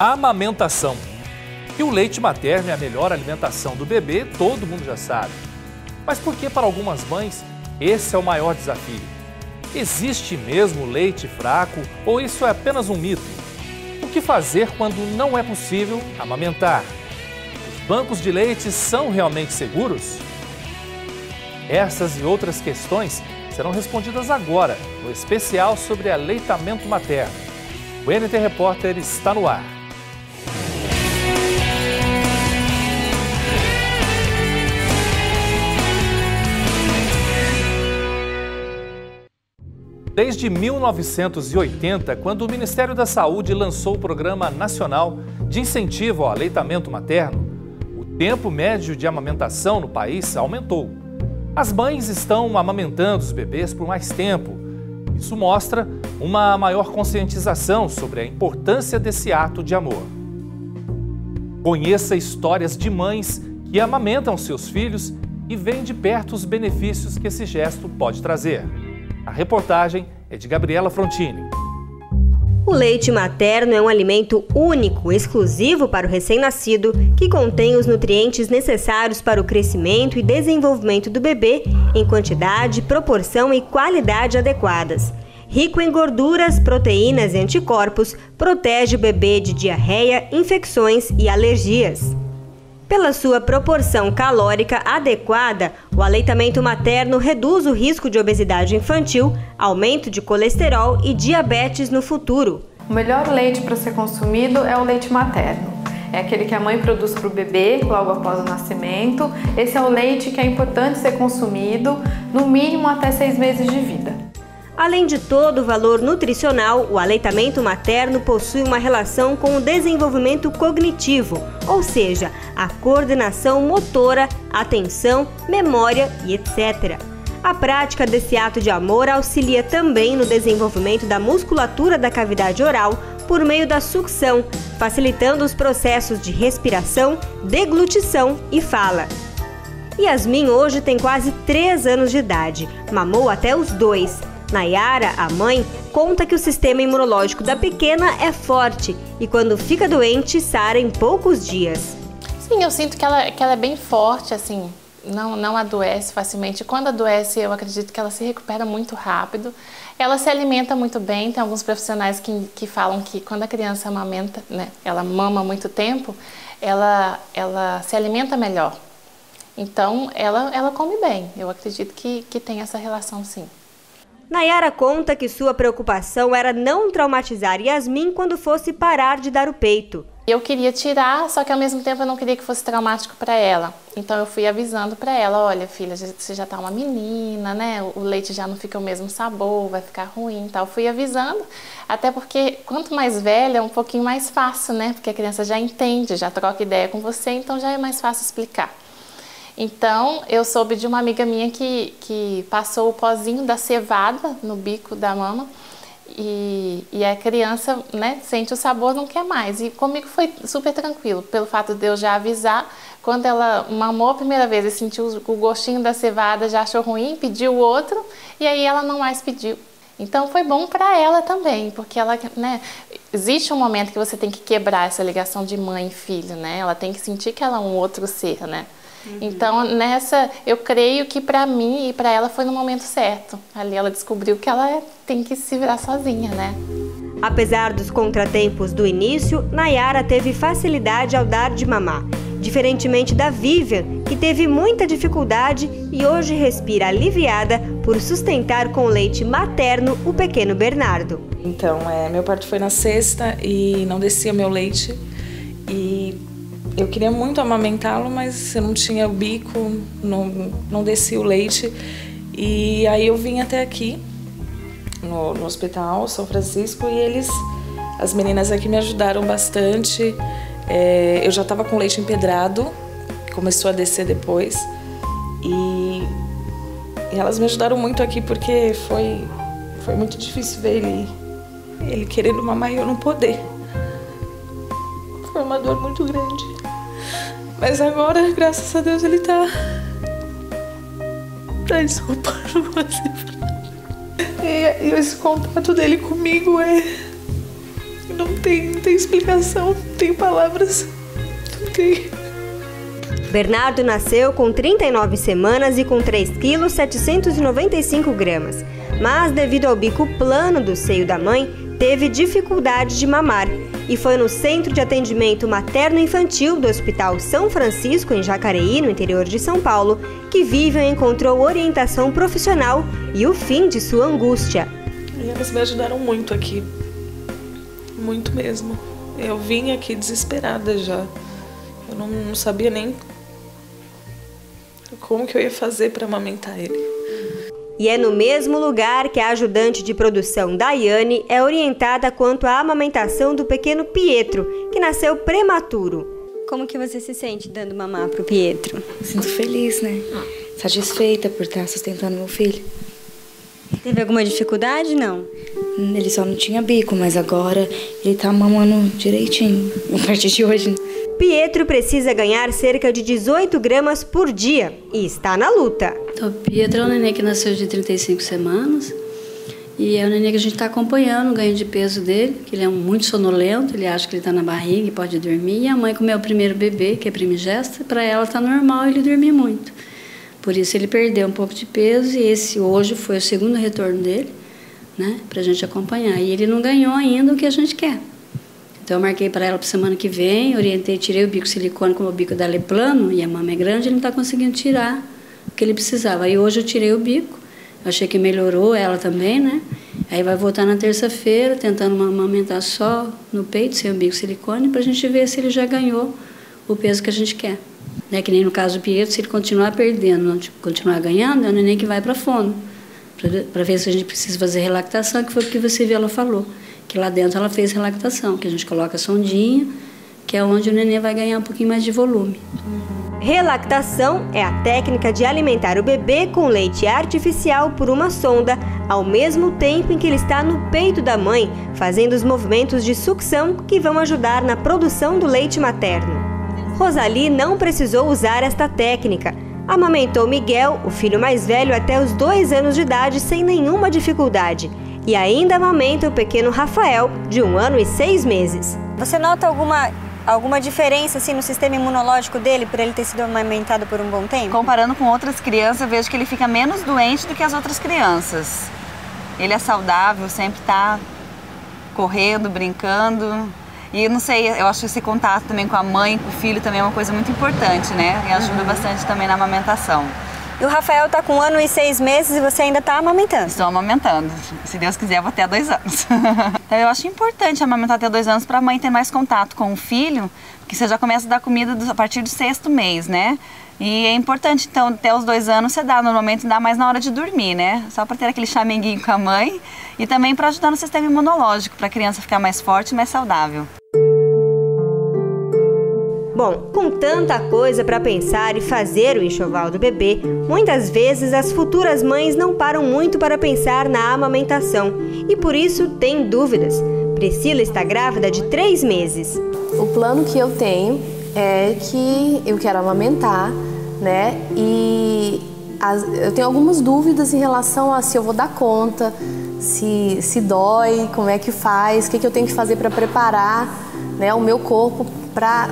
Amamentação. E o leite materno é a melhor alimentação do bebê, todo mundo já sabe. Mas por que para algumas mães esse é o maior desafio? Existe mesmo leite fraco ou isso é apenas um mito? O que fazer quando não é possível amamentar? Os bancos de leite são realmente seguros? Essas e outras questões serão respondidas agora no especial sobre aleitamento materno. O NT Repórter está no ar. Desde 1980, quando o Ministério da Saúde lançou o Programa Nacional de Incentivo ao Aleitamento Materno, o tempo médio de amamentação no país aumentou. As mães estão amamentando os bebês por mais tempo. Isso mostra uma maior conscientização sobre a importância desse ato de amor. Conheça histórias de mães que amamentam seus filhos e veem de perto os benefícios que esse gesto pode trazer. A reportagem é de Gabriela Frontini. O leite materno é um alimento único, exclusivo para o recém-nascido, que contém os nutrientes necessários para o crescimento e desenvolvimento do bebê em quantidade, proporção e qualidade adequadas. Rico em gorduras, proteínas e anticorpos, protege o bebê de diarreia, infecções e alergias. Pela sua proporção calórica adequada, o aleitamento materno reduz o risco de obesidade infantil, aumento de colesterol e diabetes no futuro. O melhor leite para ser consumido é o leite materno. É aquele que a mãe produz para o bebê logo após o nascimento. Esse é o leite que é importante ser consumido, no mínimo até 6 meses de vida. Além de todo o valor nutricional, o aleitamento materno possui uma relação com o desenvolvimento cognitivo, ou seja, a coordenação motora, atenção, memória e etc. A prática desse ato de amor auxilia também no desenvolvimento da musculatura da cavidade oral por meio da sucção, facilitando os processos de respiração, deglutição e fala. Yasmin hoje tem quase 3 anos de idade, mamou até os 2. Nayara, a mãe, conta que o sistema imunológico da pequena é forte e quando fica doente, sara em poucos dias. Sim, eu sinto que ela é bem forte, assim, não adoece facilmente. Quando adoece, eu acredito que ela se recupera muito rápido. Ela se alimenta muito bem, tem alguns profissionais que falam que quando a criança amamenta, né, ela mama muito tempo, ela se alimenta melhor. Então, ela come bem. Eu acredito que tem essa relação, sim. Nayara conta que sua preocupação era não traumatizar Yasmin quando fosse parar de dar o peito. Eu queria tirar, só que ao mesmo tempo eu não queria que fosse traumático para ela. Então eu fui avisando para ela, olha filha, você já tá uma menina, né? O leite já não fica o mesmo sabor, vai ficar ruim e tal. Fui avisando, até porque quanto mais velha é um pouquinho mais fácil, né? Porque a criança já entende, já troca ideia com você, então já é mais fácil explicar. Então, eu soube de uma amiga minha que passou o pozinho da cevada no bico da mama e a criança, né, sente o sabor, não quer mais. E comigo foi super tranquilo, pelo fato de eu já avisar. Quando ela mamou a primeira vez e sentiu o gostinho da cevada, já achou ruim, pediu outro e aí ela não mais pediu. Então, foi bom para ela também, porque ela, né, existe um momento que você tem que quebrar essa ligação de mãe e filho, né? Ela tem que sentir que ela é um outro ser, né? Então, eu creio que para mim e para ela foi no momento certo. Ali ela descobriu que ela tem que se virar sozinha, né? Apesar dos contratempos do início, Nayara teve facilidade ao dar de mamar. Diferentemente da Vivian, que teve muita dificuldade e hoje respira aliviada por sustentar com leite materno o pequeno Bernardo. Então, meu parto foi na sexta e não descia meu leite e eu queria muito amamentá-lo, mas eu não tinha o bico, não descia o leite. E aí eu vim até aqui, no Hospital São Francisco, e as meninas aqui me ajudaram bastante. Eu já estava com leite empedrado, começou a descer depois. E elas me ajudaram muito aqui, porque foi muito difícil ver ele querendo mamar e eu não poder. Foi uma dor muito grande. Mas agora, graças a Deus, ele tá desculpando você. E esse contato dele comigo Não tem explicação, não tem palavras, não tem. Bernardo nasceu com 39 semanas e com 3,795 kg. Mas, devido ao bico plano do seio da mãe, teve dificuldade de mamar. E foi no Centro de Atendimento Materno-Infantil do Hospital São Francisco, em Jacareí, no interior de São Paulo, que Vivian encontrou orientação profissional e o fim de sua angústia. E elas me ajudaram muito aqui. Muito mesmo. Eu vim aqui desesperada já. Eu não sabia nem como que eu ia fazer para amamentar ele. E é no mesmo lugar que a ajudante de produção Daiane é orientada quanto à amamentação do pequeno Pietro, que nasceu prematuro. Como que você se sente dando mamar pro Pietro? Sinto feliz, né? Satisfeita por estar sustentando meu filho. Teve alguma dificuldade, não? Ele só não tinha bico, mas agora ele tá mamando direitinho, a partir de hoje. Pietro precisa ganhar cerca de 18 gramas por dia e está na luta. Então, o Pietro é um neném que nasceu de 35 semanas e é um neném que a gente está acompanhando o ganho de peso dele, que ele é muito sonolento, ele acha que ele está na barriga e pode dormir. E a mãe, como é o primeiro bebê, que é primigesta, para ela está normal ele dormir muito. Por isso ele perdeu um pouco de peso e esse hoje foi o segundo retorno dele, né, para a gente acompanhar. E ele não ganhou ainda o que a gente quer. Então eu marquei para ela para semana que vem, orientei, tirei o bico silicone, como o bico dela é plano e a mama é grande, ele não está conseguindo tirar o que ele precisava. Aí hoje eu tirei o bico, achei que melhorou ela também, né? Aí vai voltar na terça-feira, tentando amamentar só no peito, sem o bico silicone, para a gente ver se ele já ganhou o peso que a gente quer. Né? Que nem no caso do Pietro, se ele continuar perdendo, não continuar ganhando, é o neném que vai para fono, para ver se a gente precisa fazer relactação, que foi o que você viu, ela falou. Que lá dentro ela fez relactação, que a gente coloca a sondinha, que é onde o neném vai ganhar um pouquinho mais de volume. Relactação é a técnica de alimentar o bebê com leite artificial por uma sonda, ao mesmo tempo em que ele está no peito da mãe, fazendo os movimentos de sucção que vão ajudar na produção do leite materno. Rosalie não precisou usar esta técnica. Amamentou Miguel, o filho mais velho, até os 2 anos de idade sem nenhuma dificuldade. E ainda amamenta o pequeno Rafael, de 1 ano e 6 meses. Você nota alguma diferença assim, no sistema imunológico dele, por ele ter sido amamentado por um bom tempo? Comparando com outras crianças, eu vejo que ele fica menos doente do que as outras crianças. Ele é saudável, sempre está correndo, brincando. E eu não sei, eu acho que esse contato também com a mãe, com o filho, também é uma coisa muito importante, né? E ajuda bastante também na amamentação. E o Rafael está com 1 ano e 6 meses e você ainda está amamentando? Estou amamentando. Se Deus quiser, eu vou até 2 anos. Então eu acho importante amamentar até 2 anos para a mãe ter mais contato com o filho, porque você já começa a dar comida a partir do 6º mês, né? E é importante, então, até os 2 anos você dá, normalmente dá mais na hora de dormir, né? Só para ter aquele chameguinho com a mãe e também para ajudar no sistema imunológico, para a criança ficar mais forte e mais saudável. Bom, com tanta coisa para pensar e fazer o enxoval do bebê, muitas vezes as futuras mães não param muito para pensar na amamentação e por isso têm dúvidas. Priscila está grávida de 3 meses. O plano que eu tenho é que eu quero amamentar, né? E eu tenho algumas dúvidas em relação a se eu vou dar conta, se dói, como é que faz, o que eu tenho que fazer para preparar, né, o meu corpo para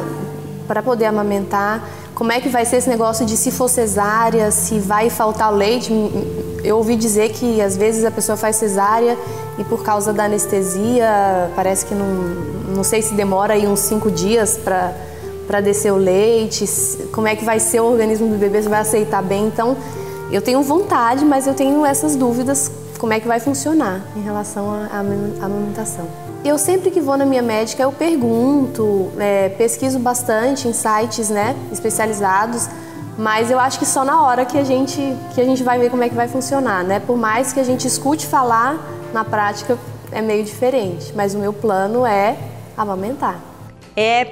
poder amamentar, como é que vai ser esse negócio de se for cesárea, se vai faltar leite. Eu ouvi dizer que às vezes a pessoa faz cesárea e por causa da anestesia, parece que não sei se demora aí uns 5 dias para descer o leite, como é que vai ser o organismo do bebê, se vai aceitar bem. Então, eu tenho vontade, mas eu tenho essas dúvidas, como é que vai funcionar em relação à amamentação. Eu sempre que vou na minha médica, eu pergunto, pesquiso bastante em sites, né, especializados, mas eu acho que só na hora que a gente vai ver como é que vai funcionar, né? Por mais que a gente escute falar, na prática é meio diferente, mas o meu plano é amamentar.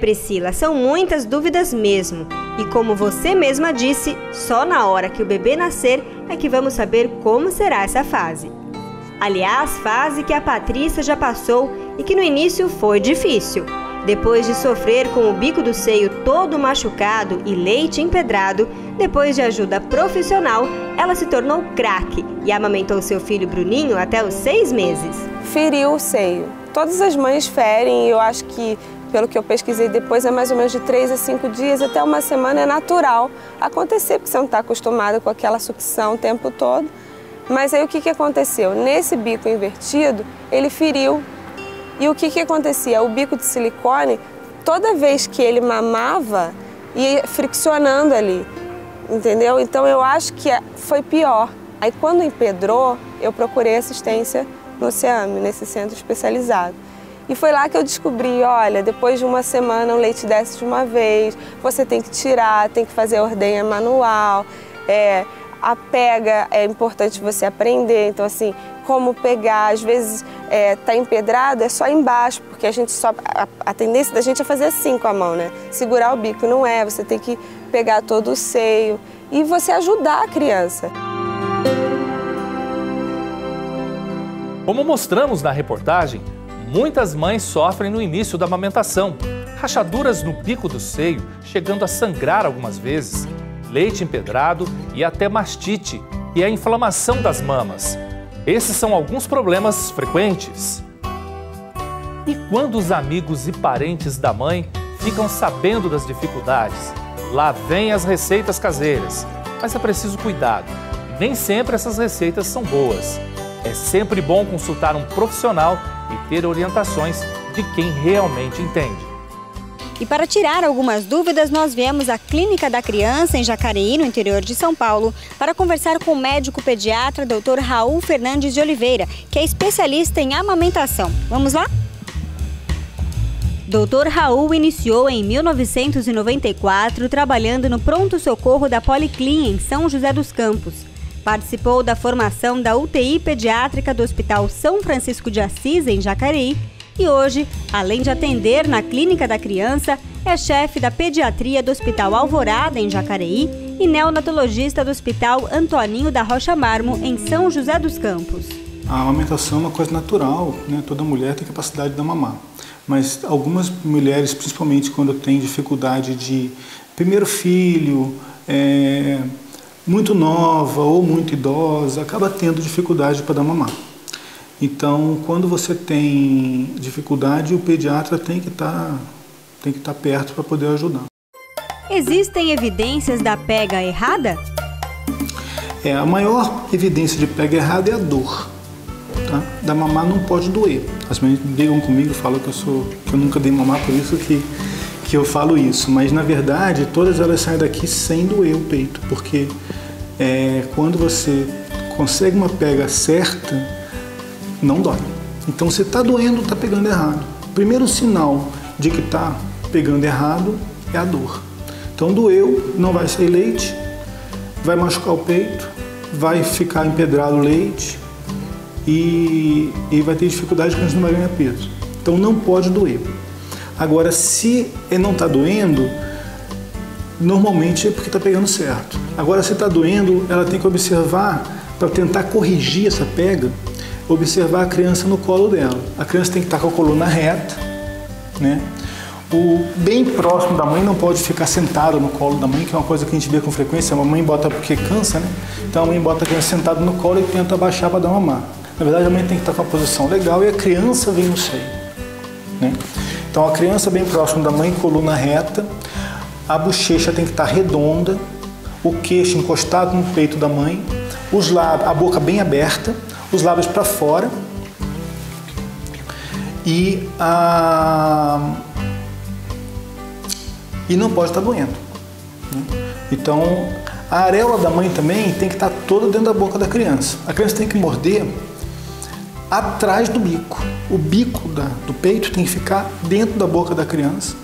Priscila, são muitas dúvidas mesmo. E como você mesma disse, só na hora que o bebê nascer é que vamos saber como será essa fase. Aliás, fase que a Patrícia já passou e que no início foi difícil. Depois de sofrer com o bico do seio todo machucado e leite empedrado, depois de ajuda profissional, ela se tornou craque e amamentou seu filho Bruninho até os 6 meses. Feriu o seio. Todas as mães ferem, e eu acho que, pelo que eu pesquisei depois, é mais ou menos de 3 a 5 dias, até uma semana é natural acontecer, porque você não está acostumada com aquela sucção o tempo todo. Mas aí o que aconteceu? Nesse bico invertido, ele feriu. E o que acontecia? O bico de silicone, toda vez que ele mamava, ia friccionando ali, entendeu? Então eu acho que foi pior. Aí quando empedrou, eu procurei assistência no CEAME, nesse centro especializado. E foi lá que eu descobri, olha, depois de uma semana o leite desce de uma vez, você tem que tirar, tem que fazer a ordenha manual, a pega é importante você aprender, então assim, como pegar, às vezes tá empedrado, é só embaixo, porque a gente só, a tendência da gente é fazer assim com a mão, né? Segurar o bico, não é, você tem que pegar todo o seio e você ajudar a criança. Como mostramos na reportagem, muitas mães sofrem no início da amamentação, rachaduras no bico do seio, chegando a sangrar algumas vezes, leite empedrado e até mastite, que é a inflamação das mamas. Esses são alguns problemas frequentes. E quando os amigos e parentes da mãe ficam sabendo das dificuldades, lá vêm as receitas caseiras. Mas é preciso cuidado. Nem sempre essas receitas são boas. É sempre bom consultar um profissional e ter orientações de quem realmente entende. E para tirar algumas dúvidas, nós viemos à Clínica da Criança, em Jacareí, no interior de São Paulo, para conversar com o médico pediatra Dr. Raul Fernandes de Oliveira, que é especialista em amamentação. Vamos lá? Dr. Raul iniciou em 1994 trabalhando no pronto-socorro da Policlin, em São José dos Campos. Participou da formação da UTI pediátrica do Hospital São Francisco de Assis, em Jacareí, e hoje, além de atender na Clínica da Criança, é chefe da pediatria do Hospital Alvorada, em Jacareí, e neonatologista do Hospital Antoninho da Rocha Marmo, em São José dos Campos. A amamentação é uma coisa natural, né? Toda mulher tem capacidade de mamar. Mas algumas mulheres, principalmente quando têm dificuldade de primeiro filho, muito nova ou muito idosa, acaba tendo dificuldade para dar mamar. Então, quando você tem dificuldade, o pediatra tem que estar perto para poder ajudar. Existem evidências da pega errada? A maior evidência de pega errada é a dor. Tá? Da mamar não pode doer. As mães brigam comigo, falam que eu nunca dei mamar, por isso que eu falo isso. Mas, na verdade, todas elas saem daqui sem doer o peito, porque quando você consegue uma pega certa, não dói. Então, se está doendo, está pegando errado. O primeiro sinal de que está pegando errado é a dor. Então, doeu, não vai sair leite, vai machucar o peito, vai ficar empedrado o leite e vai ter dificuldade que a gente não vai ganhar peso. Então, não pode doer. Agora, se não está doendo, normalmente é porque está pegando certo. Agora, se está doendo, ela tem que observar, para tentar corrigir essa pega, observar a criança no colo dela. A criança tem que estar com a coluna reta, né? Bem próximo da mãe, não pode ficar sentada no colo da mãe, que é uma coisa que a gente vê com frequência. A mãe bota porque cansa, né? Então a mãe bota a criança sentada no colo e tenta abaixar para dar mamar. Na verdade, a mãe tem que estar com a posição legal e a criança vem no seio, né? Então a criança bem próximo da mãe, coluna reta, a bochecha tem que estar redonda, o queixo encostado no peito da mãe, os lábios, a boca bem aberta, os lábios para fora e não pode estar doendo, né? Então, a areola da mãe também tem que estar toda dentro da boca da criança. A criança tem que morder atrás do bico. O bico do peito tem que ficar dentro da boca da criança,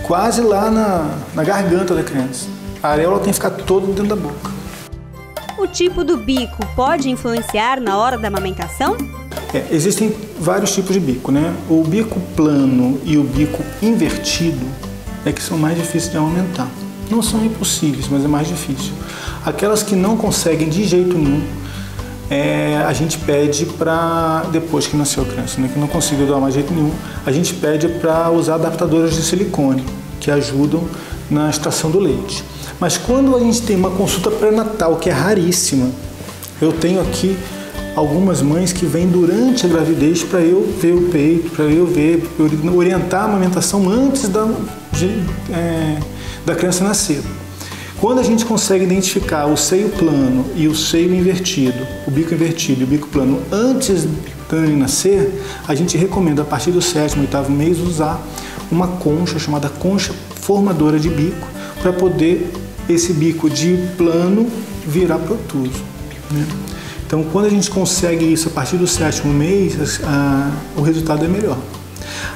quase lá na garganta da criança. A areola tem que ficar toda dentro da boca. O tipo do bico pode influenciar na hora da amamentação? Existem vários tipos de bico, né? O bico plano e o bico invertido é que são mais difíceis de amamentar. Não são impossíveis, mas é mais difícil. Aquelas que não conseguem de jeito nenhum, a gente pede para, depois que nasceu a criança, né, que não conseguiu dar mais jeito nenhum, a gente pede para usar adaptadores de silicone, que ajudam na extração do leite. Mas quando a gente tem uma consulta pré-natal, que é raríssima, eu tenho aqui algumas mães que vêm durante a gravidez para eu ver o peito, para eu orientar a amamentação antes da criança nascer. Quando a gente consegue identificar o seio plano e o seio invertido, o bico invertido e o bico plano antes da neném nascer, a gente recomenda a partir do 7º, 8º mês usar uma concha chamada concha formadora de bico para poder esse bico de plano virar protuso, né? Então, quando a gente consegue isso a partir do 7º mês, o resultado é melhor.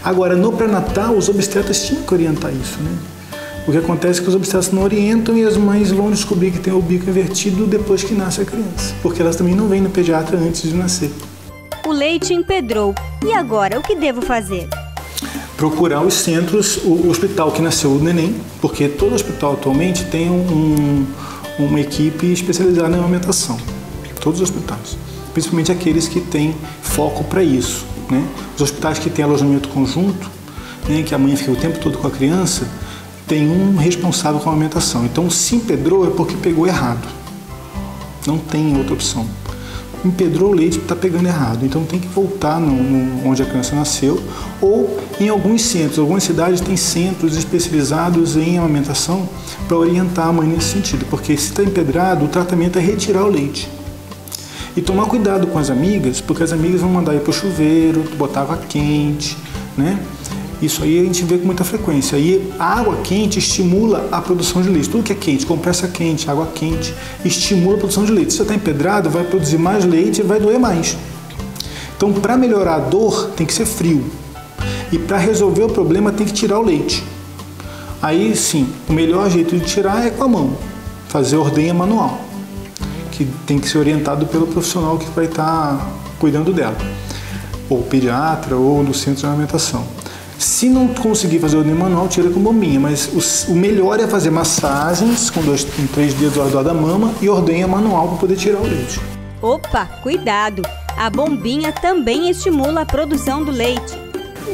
Agora, no pré-natal, os obstetras tinham que orientar isso, né? O que acontece é que os obstetras não orientam e as mães vão descobrir que tem o bico invertido depois que nasce a criança, porque elas também não vêm no pediatra antes de nascer. O leite empedrou. E agora, o que devo fazer? Procurar os centros, o hospital que nasceu o neném, porque todo hospital atualmente tem uma equipe especializada em amamentação. Todos os hospitais, principalmente aqueles que têm foco para isso, né? Os hospitais que têm alojamento conjunto, né, que a mãe fica o tempo todo com a criança, tem um responsável com a amamentação. Então, se empedrou é porque pegou errado. Não tem outra opção. Empedrou o leite, está pegando errado. Então, tem que voltar onde a criança nasceu, ou em alguns centros. Algumas cidades têm centros especializados em amamentação para orientar a mãe nesse sentido, porque se está empedrado, o tratamento é retirar o leite. E tomar cuidado com as amigas, porque as amigas vão mandar ir para o chuveiro, botar água quente, né? Isso aí a gente vê com muita frequência. E a água quente estimula a produção de leite. Tudo que é quente, compressa quente, água quente, estimula a produção de leite. Se você está empedrado, vai produzir mais leite e vai doer mais. Então, para melhorar a dor, tem que ser frio. E para resolver o problema, tem que tirar o leite. Aí, sim, o melhor jeito de tirar é com a mão. Fazer ordenha manual, que tem que ser orientado pelo profissional que vai estar cuidando dela, ou pediatra, ou no centro de amamentação. Se não conseguir fazer ordenha manual, tira com bombinha, mas o melhor é fazer massagens com 3 dedos ao redor da mama e ordenha manual para poder tirar o leite. Opa, cuidado! A bombinha também estimula a produção do leite.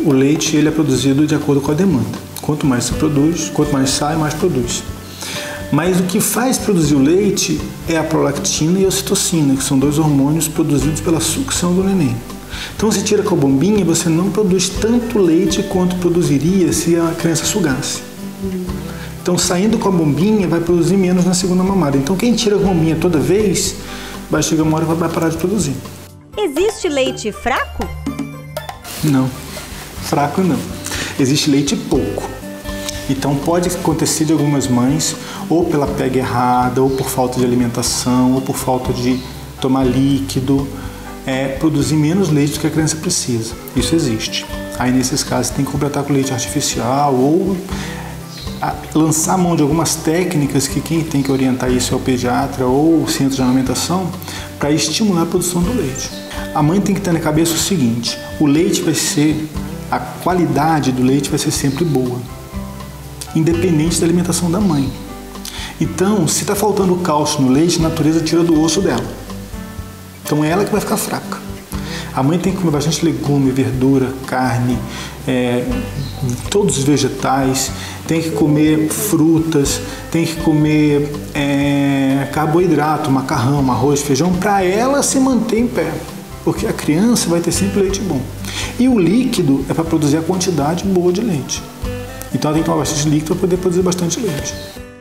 O leite ele é produzido de acordo com a demanda. Quanto mais se produz, quanto mais sai, mais produz. Mas o que faz produzir o leite é a prolactina e a ocitocina, que são 2 hormônios produzidos pela sucção do neném. Então, se tira com a bombinha, você não produz tanto leite quanto produziria se a criança sugasse. Então, saindo com a bombinha, vai produzir menos na segunda mamada. Então, quem tira com a bombinha toda vez, vai chegar uma hora e vai parar de produzir. Existe leite fraco? Não, fraco não. Existe leite pouco. Então pode acontecer de algumas mães, ou pela pega errada, ou por falta de alimentação, ou por falta de tomar líquido, produzir menos leite do que a criança precisa. Isso existe. Aí nesses casos tem que completar com leite artificial, ou lançar a mão de algumas técnicas que quem tem que orientar isso é o pediatra ou o centro de amamentação, para estimular a produção do leite. A mãe tem que ter na cabeça o seguinte: o leite a qualidade do leite vai ser sempre boa, independente da alimentação da mãe. Então, se está faltando cálcio no leite, a natureza tira do osso dela. Então é ela que vai ficar fraca. A mãe tem que comer bastante legume, verdura, carne, todos os vegetais, tem que comer frutas, tem que comer carboidrato, macarrão, arroz, feijão, para ela se manter em pé. Porque a criança vai ter sempre leite bom. E o líquido é para produzir a quantidade boa de leite. Então ela tem que tomar bastante líquido para poder produzir bastante leite.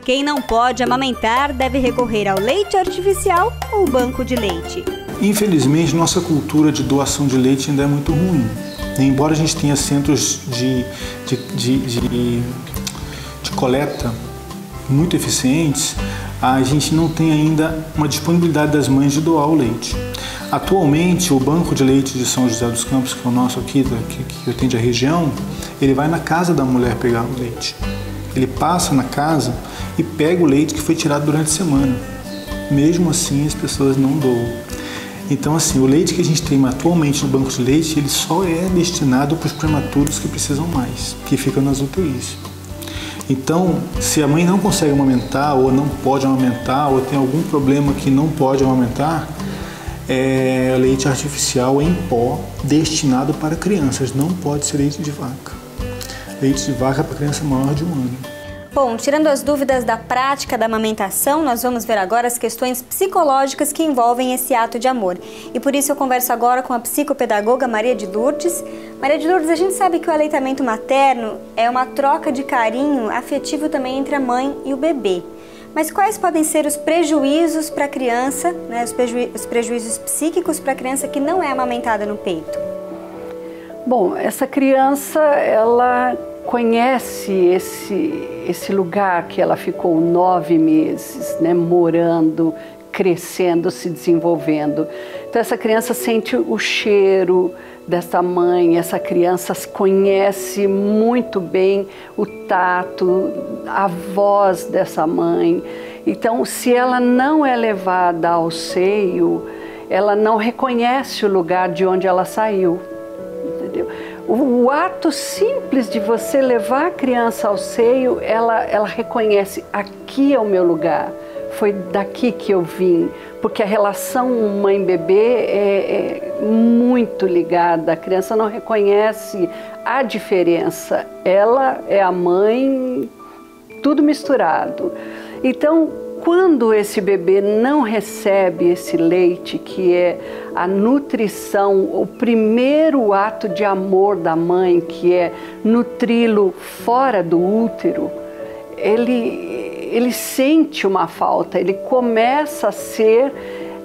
Quem não pode amamentar deve recorrer ao leite artificial ou banco de leite. Infelizmente, nossa cultura de doação de leite ainda é muito ruim. Embora a gente tenha centros de coleta muito eficientes, a gente não tem ainda uma disponibilidade das mães de doar o leite. Atualmente, o Banco de Leite de São José dos Campos, que é o nosso aqui, que atende a região, ele vai na casa da mulher pegar o leite. Ele passa na casa e pega o leite que foi tirado durante a semana. Mesmo assim, as pessoas não doam. Então, assim, o leite que a gente tem atualmente no banco de leite, ele só é destinado para os prematuros que precisam mais, que ficam nas UTIs. Então, se a mãe não consegue amamentar, ou não pode amamentar, ou tem algum problema que não pode amamentar, leite artificial em pó destinado para crianças, não pode ser leite de vaca. Leite de vaca para criança maior de 1 ano. Bom, tirando as dúvidas da prática da amamentação, nós vamos ver agora as questões psicológicas que envolvem esse ato de amor. E por isso eu converso agora com a psicopedagoga Maria de Lourdes. Maria de Lourdes, a gente sabe que o aleitamento materno é uma troca de carinho afetivo também entre a mãe e o bebê. Mas quais podem ser os prejuízos para a criança, né, os prejuízos psíquicos para a criança que não é amamentada no peito? Bom, essa criança, ela conhece esse lugar que ela ficou 9 meses, né, morando, crescendo, se desenvolvendo. Então essa criança sente o cheiro dessa mãe, essa criança conhece muito bem o tato, a voz dessa mãe. Então, se ela não é levada ao seio, ela não reconhece o lugar de onde ela saiu, entendeu? O ato simples de você levar a criança ao seio, ela reconhece, aqui é o meu lugar, foi daqui que eu vim, porque a relação mãe-bebê é muito ligada, a criança não reconhece a diferença, ela é a mãe, tudo misturado. Então, quando esse bebê não recebe esse leite, que é a nutrição, o primeiro ato de amor da mãe, que é nutri-lo fora do útero, ele sente uma falta, ele começa a ser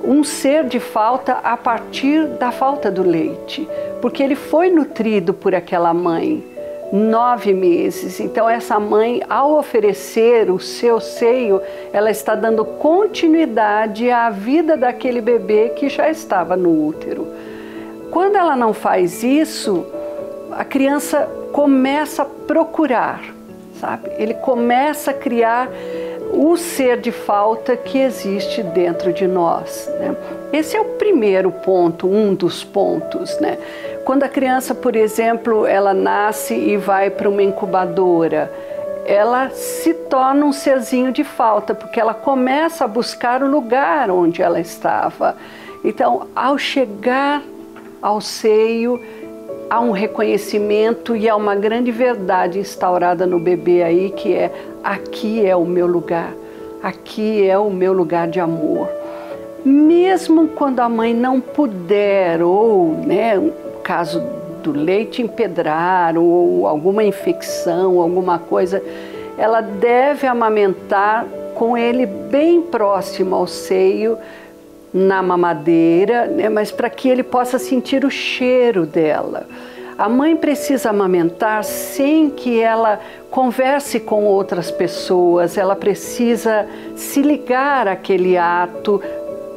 um ser de falta a partir da falta do leite, porque ele foi nutrido por aquela mãe 9 meses. Então essa mãe, ao oferecer o seu seio, ela está dando continuidade à vida daquele bebê que já estava no útero. Quando ela não faz isso, a criança começa a procurar, sabe? Ele começa a criar o ser de falta que existe dentro de nós, né? Esse é o primeiro ponto, um dos pontos, né? Quando a criança, por exemplo, ela nasce e vai para uma incubadora, ela se torna um serzinho de falta, porque ela começa a buscar o lugar onde ela estava. Então, ao chegar ao seio, há um reconhecimento e há uma grande verdade instaurada no bebê aí, que é: aqui é o meu lugar, aqui é o meu lugar de amor. Mesmo quando a mãe não puder, ou, né, o caso do leite empedrar, ou alguma infecção, alguma coisa, ela deve amamentar com ele bem próximo ao seio, na mamadeira, né, mas para que ele possa sentir o cheiro dela. A mãe precisa amamentar sem que ela converse com outras pessoas, ela precisa se ligar àquele ato,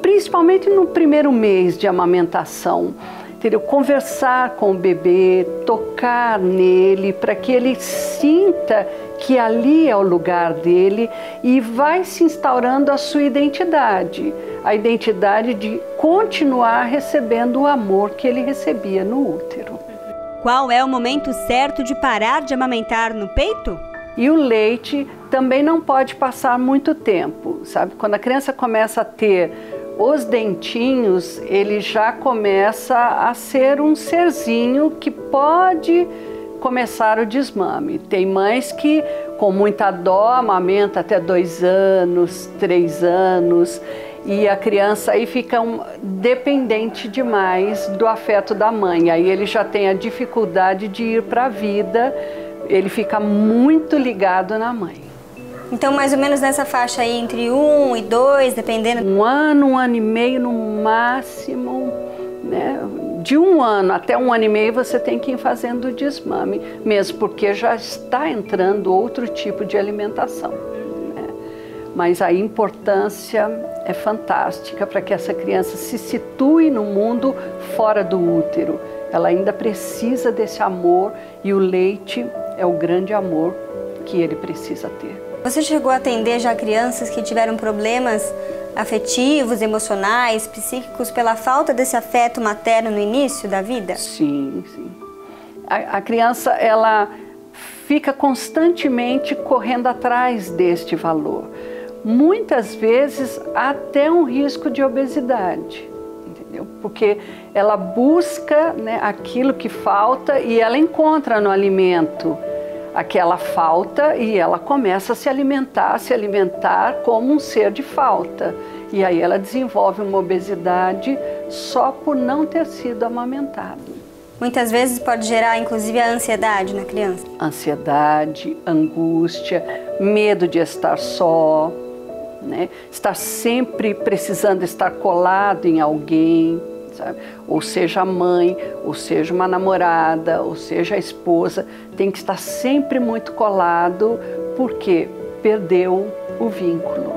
principalmente no primeiro mês de amamentação. Entendeu? Conversar com o bebê, tocar nele, para que ele sinta que ali é o lugar dele, e vai se instaurando a sua identidade, a identidade de continuar recebendo o amor que ele recebia no útero. Qual é o momento certo de parar de amamentar no peito? E o leite também não pode passar muito tempo, sabe? Quando a criança começa a ter os dentinhos, ele já começa a ser um serzinho que pode começar o desmame. Tem mães que, com muita dó, amamenta até 2 anos, 3 anos, e a criança aí fica dependente demais do afeto da mãe. Aí ele já tem a dificuldade de ir para a vida, ele fica muito ligado na mãe. Então, mais ou menos nessa faixa aí, entre 1 e 2, dependendo... 1 ano, 1 ano e meio no máximo, né? De 1 ano até 1 ano e meio você tem que ir fazendo o desmame, mesmo porque já está entrando outro tipo de alimentação, né? Mas a importância é fantástica para que essa criança se situe no mundo fora do útero. Ela ainda precisa desse amor, e o leite é o grande amor que ele precisa ter. Você chegou a atender já crianças que tiveram problemas afetivos, emocionais, psíquicos, pela falta desse afeto materno no início da vida? Sim, sim. A criança, ela fica constantemente correndo atrás deste valor. Muitas vezes até um risco de obesidade, entendeu? Porque ela busca, né, aquilo que falta, e ela encontra no alimento aquela falta e ela começa a se alimentar como um ser de falta. E aí ela desenvolve uma obesidade só por não ter sido amamentado. Muitas vezes pode gerar, inclusive, a ansiedade na criança. Ansiedade, angústia, medo de estar só, né? Estar sempre precisando estar colado em alguém, sabe? Ou seja a mãe, ou seja uma namorada, ou seja a esposa, tem que estar sempre muito colado porque perdeu o vínculo.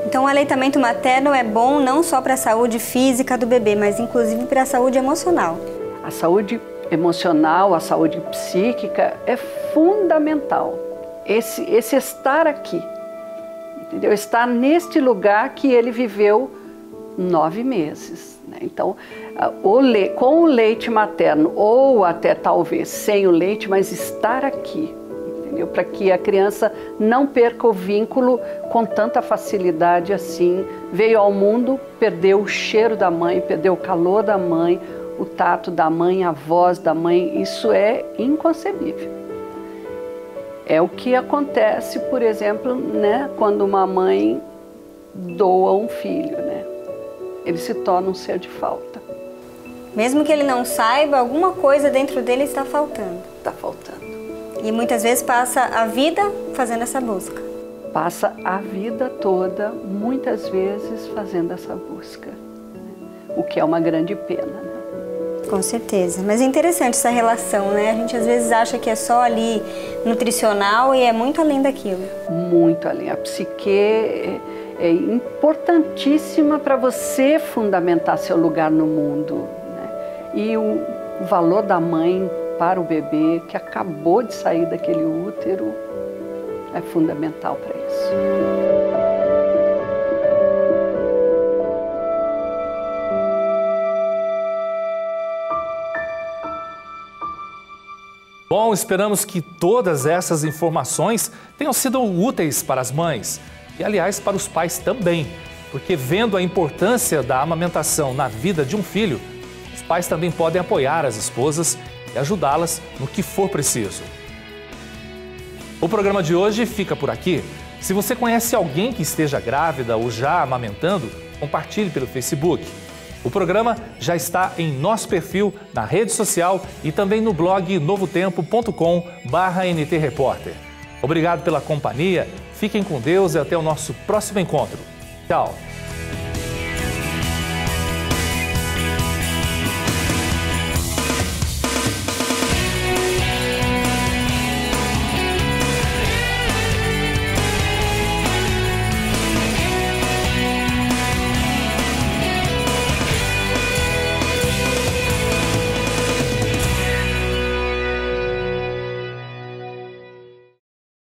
Então o aleitamento materno é bom não só para a saúde física do bebê, mas inclusive para a saúde emocional. A saúde emocional, a saúde psíquica é fundamental. Esse estar aqui, entendeu? Estar neste lugar que ele viveu 9 meses. Né? Então, com o leite materno, ou até talvez sem o leite, mas estar aqui, entendeu? Para que a criança não perca o vínculo com tanta facilidade assim. Veio ao mundo, perdeu o cheiro da mãe, perdeu o calor da mãe, o tato da mãe, a voz da mãe, isso é inconcebível. É o que acontece, por exemplo, né, quando uma mãe doa um filho, né? Ele se torna um ser de falta. Mesmo que ele não saiba, alguma coisa dentro dele está faltando. Está faltando. E muitas vezes passa a vida fazendo essa busca. Passa a vida toda, muitas vezes, fazendo essa busca. O que é uma grande pena, né? Com certeza. Mas é interessante essa relação, né? A gente às vezes acha que é só ali nutricional e é muito além daquilo. Muito além. A psique é importantíssima para você fundamentar seu lugar no mundo, né? E o valor da mãe para o bebê que acabou de sair daquele útero é fundamental para isso. Bom, esperamos que todas essas informações tenham sido úteis para as mães e, aliás, para os pais também, porque vendo a importância da amamentação na vida de um filho, os pais também podem apoiar as esposas e ajudá-las no que for preciso. O programa de hoje fica por aqui. Se você conhece alguém que esteja grávida ou já amamentando, compartilhe pelo Facebook. O programa já está em nosso perfil na rede social e também no blog novotempo.com/NTRepórter. Obrigado pela companhia, fiquem com Deus e até o nosso próximo encontro. Tchau!